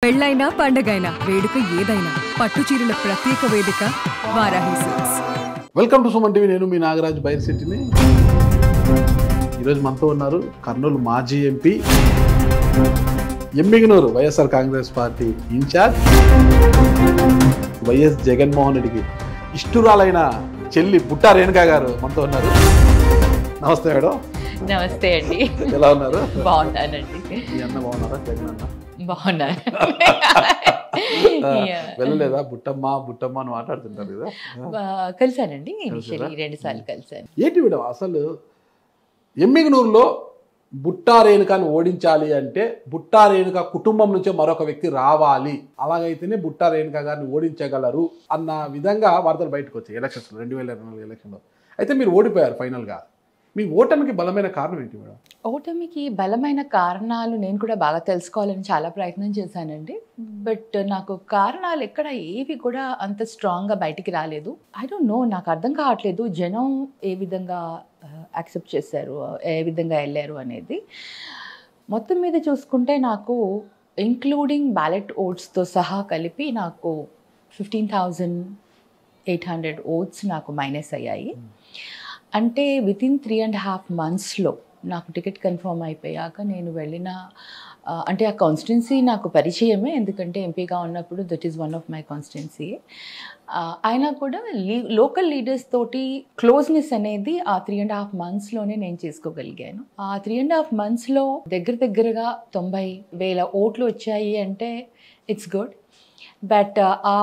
పెళ్ళైనా పండగైనా వేడుక ఏదైనా పట్టు చీరల ప్రత్యేక వేదిక Varahi silks. Welcome to Suman TV. నేను మీ నాగరాజ్ బైర్శెట్టిని. ఈరోజు మనతో ఉన్నారు కర్నూలు మాజీ MP, Yemmiganur YSR Congress party in-charge, YS Jaganmohan రెడ్డికి ఇష్టురాలైన చెల్లి బుట్టా రేణుకా గారు మనతో ఉన్నారు. నమస్తే మేడం. నమస్తే అండి. ఎలా ఉన్నారు? బాగున్నానండి. మీ అన్న బాగున్నారా? జగన్ అన్న బాగున్నారు. వెళ్ళలేదా? బుట్టమ్మ బుట్టమ్మ అని మాట్లాడుతుంటారు కదా. కలిసానండి, ఇనిషియల్లీ 2 సార్లు కలిసాను. ఏంటి మేడం అసలు ఎమ్మిగనూరులో బుట్టా రేణుకాని ఓడించాలి అంటే బుట్టా రేణుక కుటుంబం నుంచే మరొక వ్యక్తి రావాలి, అలాగైతేనే బుట్టా రేణుక గారిని ఓడించగలరు అన్న విధంగా వార్తలు బయటకు వచ్చాయి ఎలక్షన్స్ 2024 ఎలక్షన్లో. అయితే మీరు ఓడిపోయారు ఫైనల్గా. మీ ఓటమికి బలమైన కారణం ఏంటి మేడం? ఓటమికి బలమైన కారణాలు నేను కూడా బాగా తెలుసుకోవాలని చాలా ప్రయత్నం చేశానండి. బట్ నాకు కారణాలు ఎక్కడ ఏవి కూడా అంత స్ట్రాంగ్గా బయటికి రాలేదు. ఐ డోంట్ నో, నాకు అర్థం కావట్లేదు జనం ఏ విధంగా యాక్సెప్ట్ చేశారు, ఏ విధంగా వెళ్ళారు అనేది. మొత్తం మీద చూసుకుంటే నాకు ఇంక్లూడింగ్ బ్యాలెట్ ఓట్స్తో సహా కలిపి నాకు 15,800 ఓట్స్ నాకు మైనస్ అయ్యాయి. అంటే వితిన్ 3.5 monthsలో నాకు టికెట్ కన్ఫర్మ్ అయిపోయాక నేను వెళ్ళిన, అంటే ఆ కాన్స్టిట్యున్సీ నాకు పరిచయమే, ఎందుకంటే ఎంపీగా ఉన్నప్పుడు that is one of my constituency. అయినా కూడా లోకల్ లీడర్స్ తోటి క్లోజ్నెస్ అనేది ఆ 3.5 monthsలోనే నేను చేసుకోగలిగాను. ఆ 3.5 monthsలో దగ్గరగా 90,000 ఓట్లు వచ్చాయి అంటే ఇట్స్ గుడ్. బట్ ఆ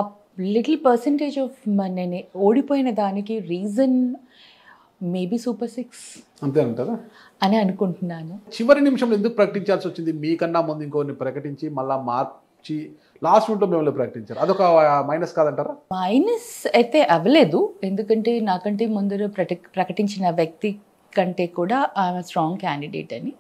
లిటిల్ పర్సంటేజ్ ఆఫ్ నేను ఓడిపోయిన దానికి రీజన్ మేబీ సూపర్ 6 అంతే అంటారా అని అనుకుంటున్నాను. చివరి నిమిషంలో ఎందుకు ప్రకటించాల్సి వచ్చింది? మీకన్నా ముందు ఇంకోరిని ప్రకటించి మళ్ళీ మార్చి లాస్ట్ మినిట్లో మిమ్మల్ని ప్రకటించారు, అదొక మైనస్ కాదంటారా? మైనస్ అయితే అవ్వలేదు, ఎందుకంటే నాకంటే ముందర ప్రకటించిన వ్యక్తి కంటే కూడా ఆమె స్ట్రాంగ్ క్యాండిడేట్ అని.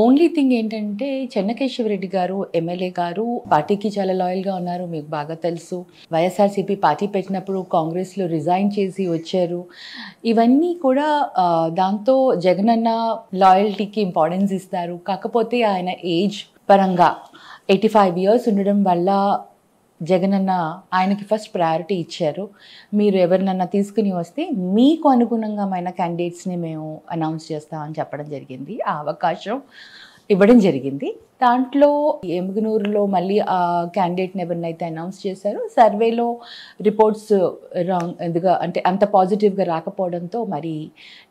ఓన్లీ థింగ్ ఏంటంటే చెన్నకేశవరెడ్డి గారు ఎమ్మెల్యే గారు పార్టీకి చాలా లాయల్గా ఉన్నారు, మీకు బాగా తెలుసు. వైఎస్ఆర్సీపీ పార్టీ పెట్టినప్పుడు కాంగ్రెస్లో రిజైన్ చేసి వచ్చారు. ఇవన్నీ కూడా దాంతో జగనన్న లాయల్టీకి ఇంపార్టెన్స్ ఇస్తారు. కాకపోతే ఆయన ఏజ్ పరంగా 85 years ఉండడం వల్ల జగనన్న ఆయనకి ఫస్ట్ ప్రయారిటీ ఇచ్చారు. మీరు ఎవరినన్నా తీసుకుని వస్తే మీకు అనుగుణంగా క్యాండిడేట్స్ని మేము అనౌన్స్ చేస్తామని చెప్పడం జరిగింది. ఆ అవకాశం ఇవ్వడం జరిగింది. దాంట్లో ఎమ్మిగనూరులో మళ్ళీ ఆ క్యాండిడేట్ని ఎవరినైతే అనౌన్స్ చేశారో సర్వేలో రిపోర్ట్స్ రాంగ్, ఎందుకు అంటే అంత పాజిటివ్గా రాకపోవడంతో మరి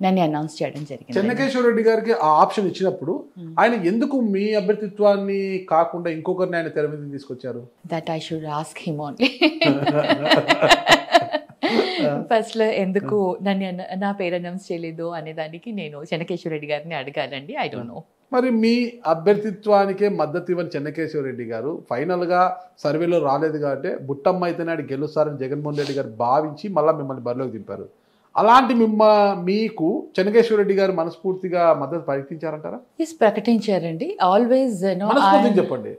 నన్ను అనౌన్స్ చేయడం జరిగింది. చెన్నకేశవరెడ్డి గారికి ఆ ఆప్షన్ ఇచ్చినప్పుడు ఆయన ఎందుకు మీ అభ్యర్థిత్వాన్ని కాకుండా ఇంకొకరిని ఆయన తెర మీద తీసుకొచ్చారు? That I should ask him only. ఫస్ట్లో ఎందుకు నా పేరు అనౌన్స్ చేయలేదు అనే దానికి నేను చెన్నకేశవరెడ్డి గారిని అడగాలండి. I don't know. మరి మీ అభ్యర్థిత్వానికే మద్దతు ఇవ్వని చెన్నకేశవరెడ్డి గారు ఫైనల్గా సర్వేలో రాలేదు కాబట్టి బుట్టమ్మ అయితేనే ఆడు గెలుస్తారని జగన్మోహన్ రెడ్డి గారు భావించి మళ్ళీ మిమ్మల్ని బరిలోకి దింపారు. అలాంటి మీకు చెన్నకేశవరెడ్డి గారు మనస్ఫూర్తిగా మద్దతు ప్రకటించారంటారా? ప్రకటించారండి. ఆల్వేస్ చెప్పండి.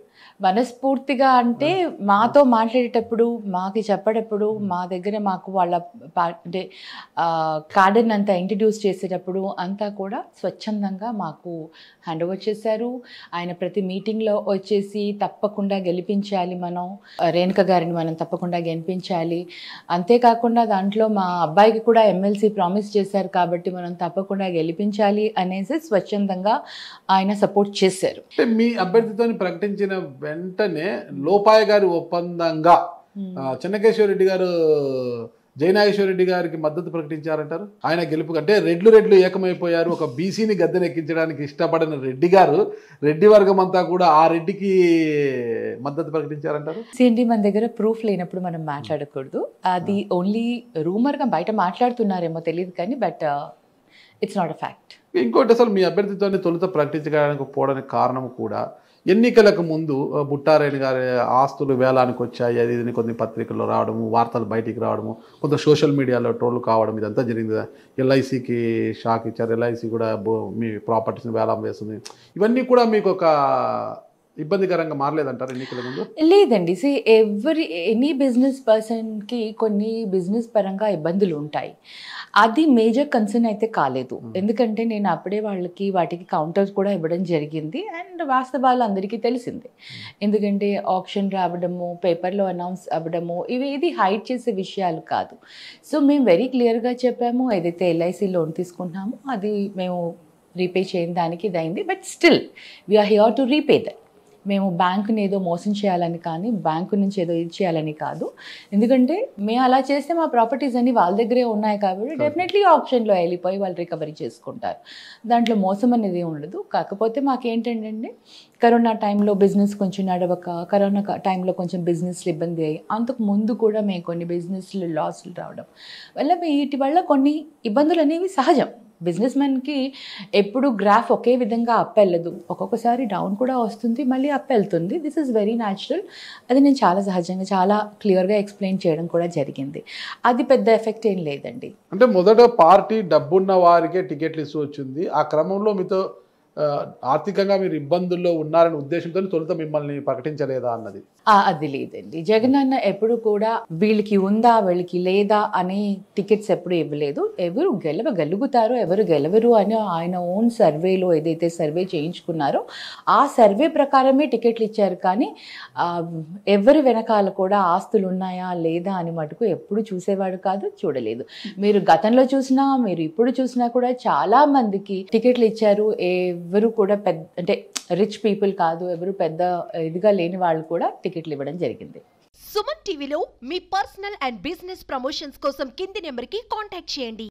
మనస్ఫూర్తిగా అంటే మాతో మాట్లాడేటప్పుడు, మాకు చెప్పేటప్పుడు, మా దగ్గర మాకు వాళ్ళ అంటే కార్డన్ అంతా ఇంట్రడ్యూస్ చేసేటప్పుడు అంతా కూడా స్వచ్ఛందంగా మాకు హ్యాండ్ ఓవర్ చేశారు. ఆయన ప్రతి మీటింగ్లో వచ్చేసి తప్పకుండా గెలిపించాలి, మనం రేణుక గారిని మనం తప్పకుండా గెలిపించాలి, అంతేకాకుండా దాంట్లో మా అబ్బాయికి కూడా ఎమ్మెల్సీ ప్రామిస్ చేశారు కాబట్టి మనం తప్పకుండా గెలిపించాలి అనేసి స్వచ్ఛందంగా ఆయన సపోర్ట్ చేశారు. మీ అభ్యర్థిత్వాన్ని ప్రకటించిన వెంటనే లోపాయ గారి ఒప్పందంగా చెన్నకేశవరెడ్డి గారు జయనాగేశ్వరరెడ్డి గారికి మద్దతు ప్రకటించారంటారు. ఆయన గెలుపు కంటే రెడ్లు ఏకమైపోయారు. ఒక బీసీని గద్దెనెక్కించడానికి ఇష్టపడిన రెడ్డి గారు, రెడ్డి వర్గం అంతా కూడా ఆ రెడ్డికి మద్దతు ప్రకటించారంటారు. ఏంటి, మన దగ్గర ప్రూఫ్ లేనప్పుడు మనం మాట్లాడకూడదు. అది ఓన్లీ రూమర్గా బయట మాట్లాడుతున్నారేమో తెలియదు కానీ, but it's not a fact. ఇంకోటి, అసలు మీ అభ్యర్థిత్వాన్ని తొలుత ప్రకటించడానికి పోవడానికి కారణం కూడా ఎన్నికలకు ముందు బుట్టా రేణుక గారి ఆస్తులు వేలానికి వచ్చాయి, అది ఇది కొన్ని పత్రికల్లో రావడము, వార్తలు బయటికి రావడము, కొంత సోషల్ మీడియాలో ట్రోల్ కావడం, ఇదంతా జరిగింది. ఎల్ఐసికి షాక్ ఇచ్చారు, ఎల్ఐసి కూడా మీ ప్రాపర్టీస్ని వేలం వేస్తుంది. ఇవన్నీ కూడా మీకు ఒక ఇబ్బందికరంగా మారలేదంటారు ఎన్నికల ముందు? లేదండి. ఎనీ బిజినెస్ పర్సన్కి కొన్ని బిజినెస్ పరంగా ఇబ్బందులు ఉంటాయి. అది మేజర్ కన్సర్న్ అయితే కాలేదు. ఎందుకంటే నేను అప్పుడే వాటికి కౌంటర్స్ కూడా ఇవ్వడం జరిగింది. అండ్ వాస్తవాలు అందరికీ తెలిసిందే. ఎందుకంటే ఆప్షన్ రావడము, పేపర్లో అనౌన్స్ అవ్వడము ఇవేది హైడ్ చేసే విషయాలు కాదు. సో మేము వెరీ క్లియర్గా చెప్పాము, ఏదైతే ఎల్ఐసి లోన్ తీసుకుంటున్నామో అది మేము రీపే చేయని దానికి ఇదైంది. But still we are here to repay that. మేము బ్యాంకుని ఏదో మోసం చేయాలని కానీ, బ్యాంకు నుంచి ఏదో ఇది చేయాలని కాదు. ఎందుకంటే మేము అలా చేస్తే మా ప్రాపర్టీస్ అన్ని వాళ్ళ దగ్గరే ఉన్నాయి కాబట్టి డెఫినెట్లీ ఆప్షన్లో వెళ్ళిపోయి వాళ్ళు రికవరీ చేసుకుంటారు. దాంట్లో మోసం అనేది ఉండదు. కాకపోతే మాకేంటంటే కరోనా టైంలో బిజినెస్ కొంచెం నడవక, కరోనా టైంలో కొంచెం బిజినెస్లు ఇబ్బంది అయ్యి, అంతకు ముందు కూడా మేము కొన్ని బిజినెస్లు లాస్లు రావడం వల్ల వీటి వల్ల కొన్ని ఇబ్బందులు అనేవి సహజం. బిజినెస్ మ్యాన్కి ఎప్పుడు గ్రాఫ్ ఒకే విధంగా అప్ వెళ్ళదు. ఒక్కొక్కసారి డౌన్ కూడా వస్తుంది, మళ్ళీ అప్ వెళ్తుంది. This is very natural. అది నేను చాలా సహజంగా చాలా క్లియర్గా ఎక్స్ప్లెయిన్ చేయడం కూడా జరిగింది. అది పెద్ద ఎఫెక్ట్ ఏం లేదండి. అంటే మొదట పార్టీ డబ్బున్న వారికే టికెట్లు ఇస్తూ వచ్చింది. ఆ క్రమంలో మీతో ఆర్థికంగా మీరు ఇబ్బందుల్లో ఉన్నారనే ఉద్దేశంతో తొలుత మిమ్మల్ని ప్రకటించలేదా అన్నది? అది లేదండి. జగన్ అన్న ఎప్పుడు కూడా వీళ్ళకి ఉందా వీళ్ళకి లేదా అని టికెట్స్ ఎప్పుడు ఇవ్వలేదు. ఎవరు గెలవగలుగుతారో ఎవరు గెలవరు అని ఆయన ఓన్ సర్వేలో ఏదైతే సర్వే చేయించుకున్నారో ఆ సర్వే ప్రకారమే టికెట్లు ఇచ్చారు. కానీ ఎవరి వెనకాల కూడా ఆస్తులు ఉన్నాయా లేదా అని మటుకు ఎప్పుడు చూసేవాడు కాదు, చూడలేదు. మీరు గతంలో చూసినా మీరు ఇప్పుడు చూసినా కూడా చాలా మందికి టికెట్లు ఇచ్చారు. ఎవరు కూడా అంటే రిచ్ పీపుల్ కాదు, ఎవరు పెద్ద ఇదిగా లేని వాళ్ళు కూడా టికెట్లు ఇవ్వడం జరిగింది. సుమన్ టీవీలో మీ పర్సనల్ అండ్ బిజినెస్ ప్రమోషన్స్ కోసం కింది నెంబర్కి కాంటాక్ట్ చేయండి.